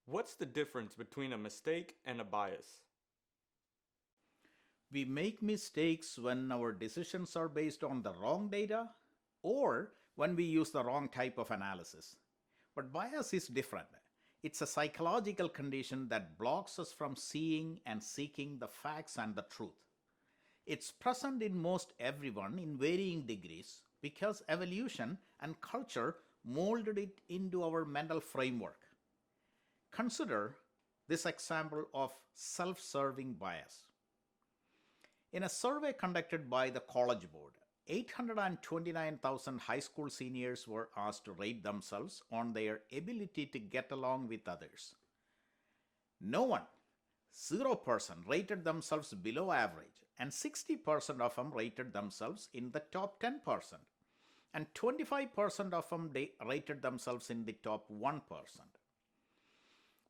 What's the difference between a mistake and a bias? We make mistakes when our decisions are based on the wrong data or when we use the wrong type of analysis. But bias is different. It's a psychological condition that blocks us from seeing and seeking the facts and the truth. It's present in most everyone in varying degrees because evolution and culture molded it into our mental framework. Consider this example of self serving bias. In a survey conducted by the College Board, 829,000 high school seniors were asked to rate themselves on their ability to get along with others. No one, 0% rated themselves below average, and 60% of them rated themselves in the top 10%, and 25% of them rated themselves in the top 1%.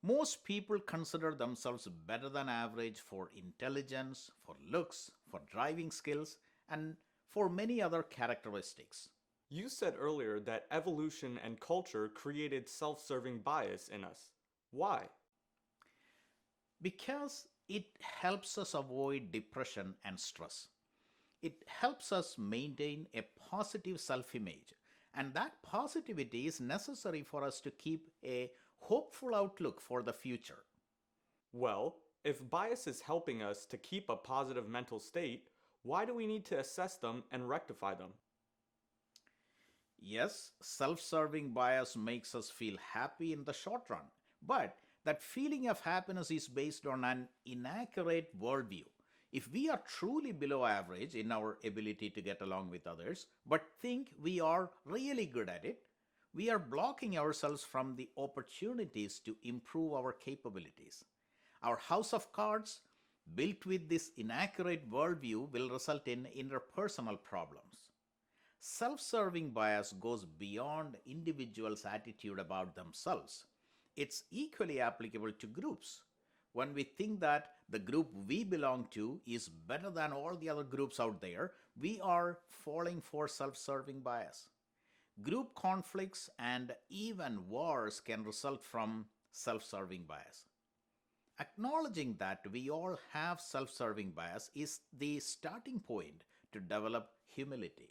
Most people consider themselves better than average for intelligence, for looks, for driving skills, and for many other characteristics. You said earlier that evolution and culture created self-serving bias in us. Why? Because it helps us avoid depression and stress. It helps us maintain a positive self image, and that positivity is necessary for us to keep a hopeful outlook for the future. Well, if bias is helping us to keep a positive mental state, why do we need to assess them and rectify them? Yes, self serving bias makes us feel happy in the short run, but that feeling of happiness is based on an inaccurate worldview. If we are truly below average in our ability to get along with others, but think we are really good at it, we are blocking ourselves from the opportunities to improve our capabilities. Our house of cards, built with this inaccurate worldview, will result in interpersonal problems. Self serving bias goes beyond individuals' attitude about themselves. It's equally applicable to groups. When we think that the group we belong to is better than all the other groups out there, we are falling for self serving bias. Group conflicts and even wars can result from self serving bias. Acknowledging that we all have self serving bias is the starting point to develop humility.